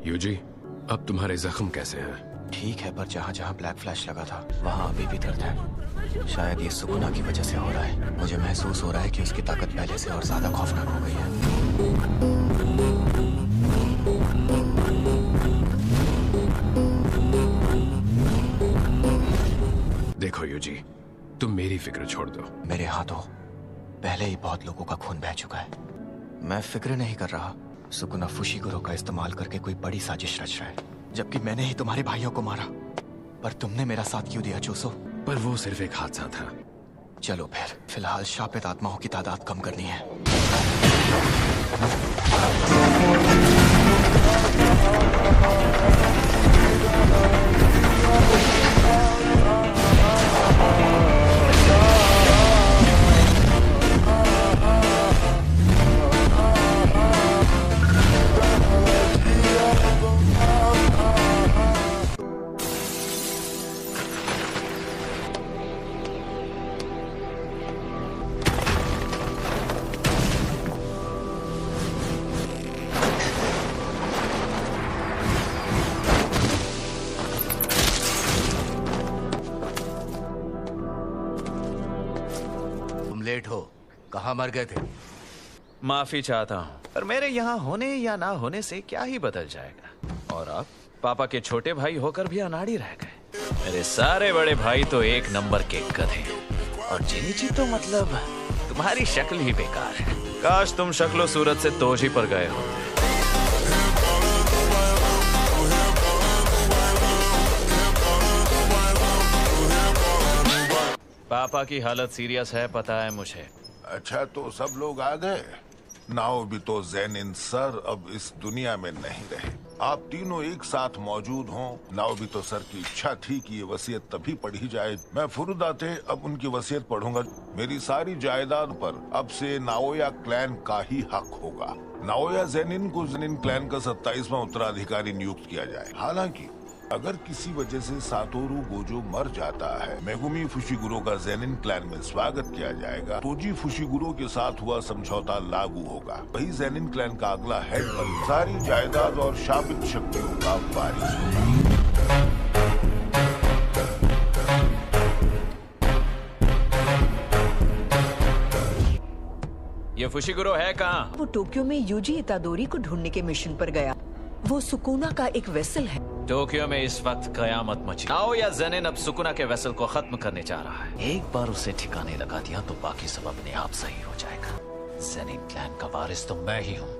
UG, अब तुम्हारे जख्म कैसे हैं? ठीक है, पर जहाँ जहाँ ब्लैक फ्लैश लगा था वहाँ अभी भी दर्द है। शायद ये सुकुना की वजह से हो रहा है। मुझे महसूस हो रहा है कि उसकी ताकत पहले से और ज्यादा खौफनाक हो गई है। देखो यूजी, तुम मेरी फिक्र छोड़ दो। मेरे हाथों पहले ही बहुत लोगों का खून बह चुका है। मैं फिक्र नहीं कर रहा। सुकुना फुशिगुरो का इस्तेमाल करके कोई बड़ी साजिश रच रहा है, जबकि मैंने ही तुम्हारे भाइयों को मारा। पर तुमने मेरा साथ क्यों दिया चूसो? पर वो सिर्फ एक हादसा था। चलो फिर, फिलहाल शापित आत्माओं की तादाद कम करनी है। लेट हो, कहाँ मर गए थे? माफी चाहता हूँ, पर मेरे यहाँ होने या ना होने से क्या ही बदल जाएगा। और आप पापा के छोटे भाई होकर भी अनाड़ी रह गए। मेरे सारे बड़े भाई तो एक नंबर के गधे, और जिनीची तो मतलब तुम्हारी शक्ल ही बेकार है। काश तुम शक्लो सूरत से तोजी पर गए होते। पापा की हालत सीरियस है, पता है मुझे। अच्छा, तो सब लोग आ गए। नाओबितो ज़ेनिन सर अब इस दुनिया में नहीं रहे। आप तीनों एक साथ मौजूद हों। नाओबितो सर की इच्छा थी कि ये वसीयत तभी पढ़ी जाए। मैं फुरुदाते अब उनकी वसीयत पढ़ूंगा। मेरी सारी जायदाद पर अब से नाओया क्लैन का ही हक होगा। नाओया ज़ेनिन को ज़ेनिन क्लैन का 27वां उत्तराधिकारी नियुक्त किया जाए। हालांकि अगर किसी वजह से सातोरू गोजो मर जाता है, मेगुमी फुशिगुरो का ज़ेनिन क्लैन में स्वागत किया जाएगा। तोजी फुशिगुरो के साथ हुआ समझौता लागू होगा। वही ज़ेनिन क्लैन का अगला हेड बन सारी जायदाद और शापित शक्तियों का वारिस होगा। ये फुशिगुरो है कहाँ? वो टोक्यो में यूजी इतादोरी को ढूंढने के मिशन पर गया। वो सुकुना का एक वेसल है। टोक्यो में इस वक्त कयामत मची। नाओया ज़ेनिन अब सुकुना के वेसल को खत्म करने जा रहा है। एक बार उसे ठिकाने लगा दिया तो बाकी सब अपने आप सही हो जाएगा। ज़ेनिन क्लैन का वारिस तो मैं ही हूँ।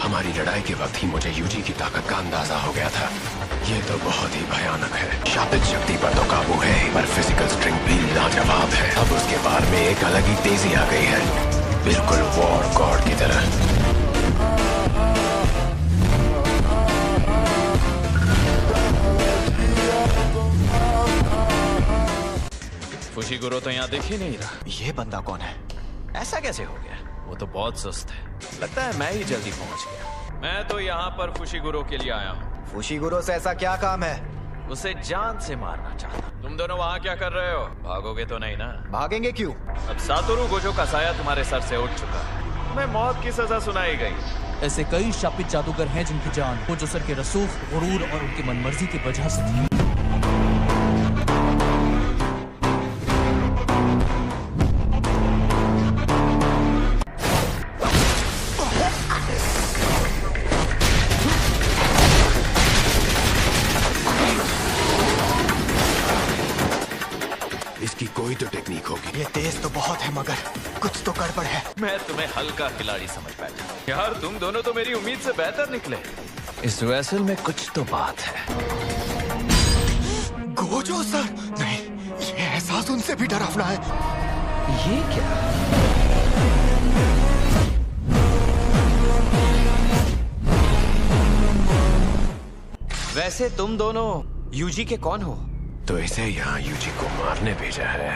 हमारी लड़ाई के वक्त ही मुझे यूजी की ताकत का अंदाजा हो गया था। ये तो बहुत ही भयानक है। शापित शक्ति पर तो काबू है, पर फिजिकल स्ट्रेंथ भी लाजवाब है। अब उसके बार में एक अलग ही तेजी आ गई है, बिल्कुल वॉर गॉड की तरह। फुशिगुरो तो यहाँ दिख ही नहीं रहा। ये बंदा कौन है? ऐसा कैसे हो गया? वो तो बहुत सुस्त है। लगता है मैं ही जल्दी पहुंच गया। मैं तो यहाँ पर फुशिगुरो के लिए आया हूँ। फुशिगुरो से ऐसा क्या काम है? उसे जान से मारना चाहता। तुम दोनों वहाँ क्या कर रहे हो? भागोगे तो नहीं ना? भागेंगे क्यों? अब सातोरू गोजो का साया तुम्हारे सर से उठ चुका है। तुम्हें मौत की सजा सुनाई गई। ऐसे कई शापित जादूगर हैं जिनकी जान गोजो सर के रसूख, गुरूर और उनकी मनमर्जी की वजह से थी। इसकी कोई तो टेक्निक होगी। ये तेज तो बहुत है, मगर कुछ तो गड़बड़ है। मैं तुम्हें हल्का खिलाड़ी समझ बैठा। यार तुम दोनों तो मेरी उम्मीद से बेहतर निकले। इस वेसल में कुछ तो बात है। Gojo sir! नहीं, ये एहसास उनसे भी डरावना है। ये क्या? वैसे तुम दोनों यूजी के कौन हो? तो इसे यहाँ यूजी को मारने भेजा है।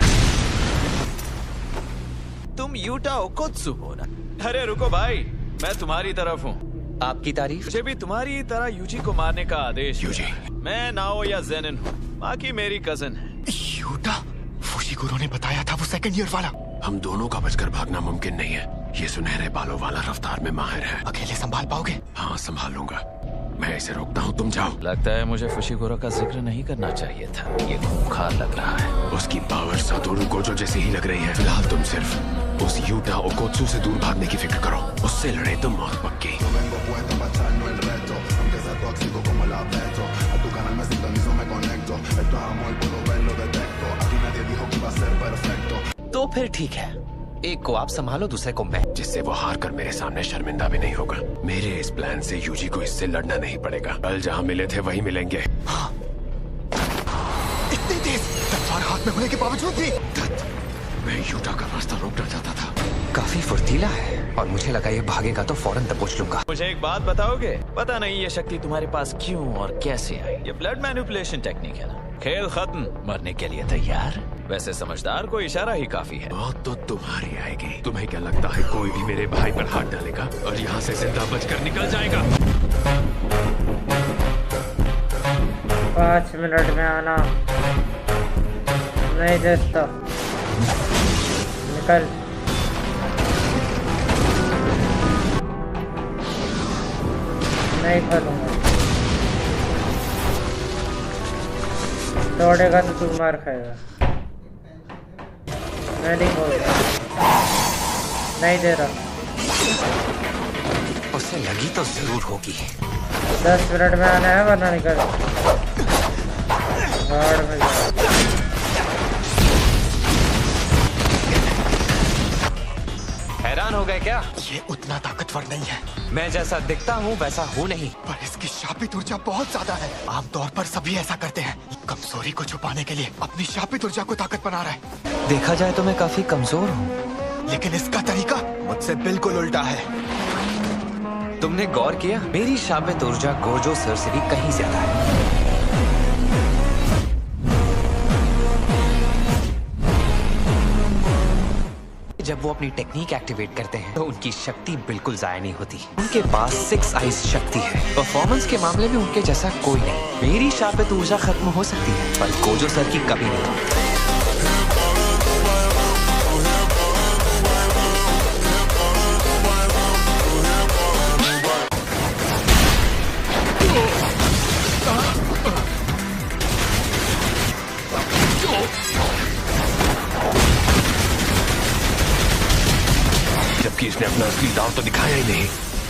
तुम यूटा ओकोत्सु हो ना? अरे रुको भाई, मैं तुम्हारी तरफ हूँ। आपकी तारीफ? मुझे भी तुम्हारी तरह यूजी को मारने का आदेश यूजी। मैं नाओ या जेनिन हूँ, बाकी मेरी कजन है। यूटा? फुशिगुरो ने बताया था वो सेकंड ईयर वाला। हम दोनों का बचकर भागना मुमकिन नहीं है। ये सुनहरे बालों वाला रफ्तार में माहिर है। अकेले संभाल पाओगे? हाँ, संभाल लूंगा। मैं इसे रोकता हूँ, तुम जाओ। लगता है मुझे फुशिगुरो का जिक्र नहीं करना चाहिए था। ये खूंखार लग रहा है। उसकी पावर सातोरु गोजो जैसी ही लग रही है। फिलहाल तुम सिर्फ उस यूटा ओकोत्सु से दूर भागने की फिक्र करो। उससे लड़े तो मौत पक्की। तो फिर ठीक है, एक को आप संभालो, दूसरे को मैं। जिससे वो हार कर मेरे सामने शर्मिंदा भी नहीं होगा। मेरे इस प्लान से यूजी को इससे लड़ना नहीं पड़ेगा। कल जहाँ मिले थे वहीं मिलेंगे। हाँ। इतनी तेज तलवार हाथ में होने के बावजूद भी। मैं यूटा का रास्ता रोकना चाहता था। काफी फुर्तीला है और मुझे लगा ये भागेगा तो फौरन दबोच लूंगा। मुझे एक बात बताओगे? पता नहीं ये शक्ति तुम्हारे पास क्यों और कैसे आई। ये ब्लड मैनिपुलेशन टेक्निक है ना? खेल खत्म, मरने के लिए तैयार? वैसे समझदार को इशारा ही काफी है। मौत तो तुम्हारी आएगी। तुम्हें क्या लगता है कोई भी मेरे भाई पर हाथ डालेगा और यहाँ से जिंदा बचकर निकल जाएगा? 5 मिनट में आना। नहीं दोस्तों, निकल। नहीं खोलूंगा। दौड़ेगा तो तू मार खाएगा। मैं नहीं खोलूंगा, नहीं दे रहा। उसे लगी तो जरूर होगी। 10 मिनट में आना है वरना निकल। गार्ड में हैरान हो गए क्या? ये उतना ताकतवर नहीं है। मैं जैसा दिखता हूँ वैसा हूँ नहीं। पर इसकी शापित ऊर्जा बहुत ज्यादा है। आमतौर पर सभी ऐसा करते हैं, कमजोरी को छुपाने के लिए अपनी शापित ऊर्जा को ताकत बना रहा है। देखा जाए तो मैं काफी कमजोर हूँ, लेकिन इसका तरीका मुझसे बिल्कुल उल्टा है। तुमने गौर किया? मेरी शापित ऊर्जा गोजो सर से भी कहीं ज्यादा है। जब वो अपनी टेक्निक एक्टिवेट करते हैं तो उनकी शक्ति बिल्कुल जाया नहीं होती। उनके पास 6 आइज शक्ति है। परफॉर्मेंस के मामले में उनके जैसा कोई नहीं। मेरी शापित ऊर्जा खत्म हो सकती है पर गोजो सर की कभी नहीं। जबकि इसने अपना असली दांव तो दिखाया ही नहीं।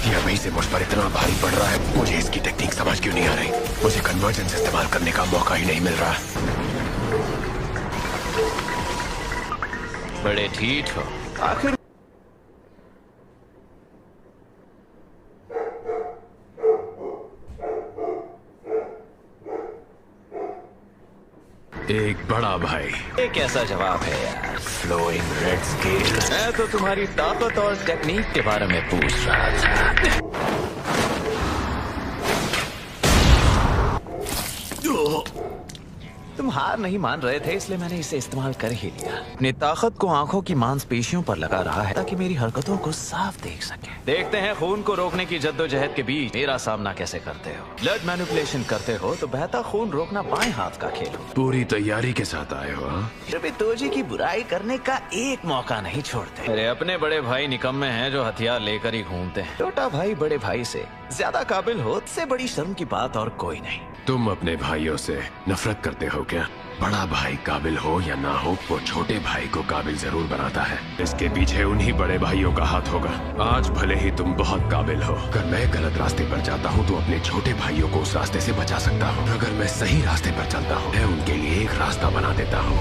ये अभी से मुझ पर इतना भारी पड़ रहा है। मुझे इसकी टेक्निक समझ क्यों नहीं आ रही? मुझे कन्वर्जेंस इस्तेमाल करने का मौका ही नहीं मिल रहा। बड़े ठीठ हो। आखिर एक बड़ा भाई। ये कैसा जवाब है यार? Flowing red scale. मैं तो तुम्हारी ताकत और टेक्निक के बारे में पूछ रहा था। तुम हार नहीं मान रहे थे इसलिए मैंने इसे इस्तेमाल कर ही लिया। अपनी ताकत को आंखों की मांसपेशियों पर लगा रहा है ताकि मेरी हरकतों को साफ देख सके। देखते हैं खून को रोकने की जद्दोजहद के बीच मेरा सामना कैसे करते हो। ब्लड मैनिपुलेशन करते हो तो बहता खून रोकना बाएं हाथ का खेल हो। पूरी तैयारी के साथ आए हो? फिर भी तोजी की बुराई करने का एक मौका नहीं छोड़ते। मेरे अपने बड़े भाई निकम्मे हैं जो हथियार लेकर ही घूमते हैं। छोटा भाई बड़े भाई से ज्यादा काबिल हो, इससे बड़ी शर्म की बात और कोई नहीं। तुम अपने भाइयों से नफरत करते हो क्या? बड़ा भाई काबिल हो या ना हो, वो छोटे भाई को काबिल जरूर बनाता है। इसके पीछे उन्हीं बड़े भाइयों का हाथ होगा। आज भले ही तुम बहुत काबिल हो, अगर मैं गलत रास्ते पर जाता हूँ तो अपने छोटे भाइयों को उस रास्ते से बचा सकता हूँ। अगर मैं सही रास्ते पर चलता हूँ, मैं उनके लिए एक रास्ता बना देता हूँ।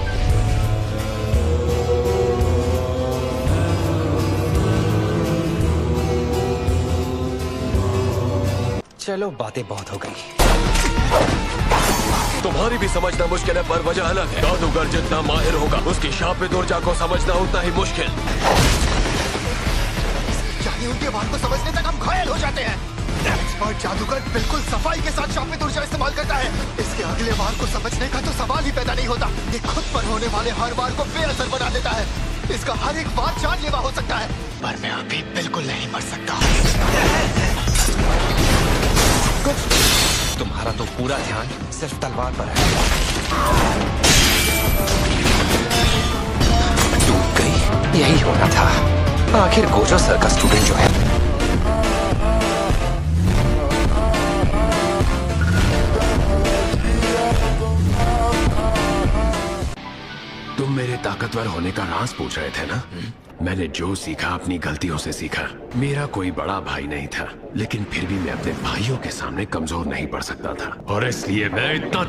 चलो बातें बहुत हो गई। तुम्हारी भी समझना मुश्किल है पर वजह अलग है। जादूगर जितना माहिर होगा उसकी शापित ऊर्जा को समझना उतना ही मुश्किल। यानी उनके बात को समझने तक हम घायल हो जाते हैं। एक्सपर्ट जादूगर बिल्कुल सफाई के साथ शापित ऊर्जा इस्तेमाल करता है। इसके अगले वार को समझने का तो सवाल ही पैदा नहीं होता। ये खुद पर होने वाले हर वार को बेअसर बना देता है। इसका हर एक वार जानलेवा हो सकता है। पर मैं अभी बिल्कुल नहीं मर सकता। तुम्हारा तो पूरा ध्यान सिर्फ तलवार पर है। टूट गई, यही होना था। आखिर गोजो सर का स्टूडेंट जो है तुम मेरे ताकतवर होने का राज पूछ रहे थे ना? मैंने जो सीखा अपनी गलतियों से सीखा। मेरा कोई बड़ा भाई नहीं था, लेकिन फिर भी मैं अपने भाइयों के सामने कमजोर नहीं पड़ सकता था, और इसलिए मैं इतना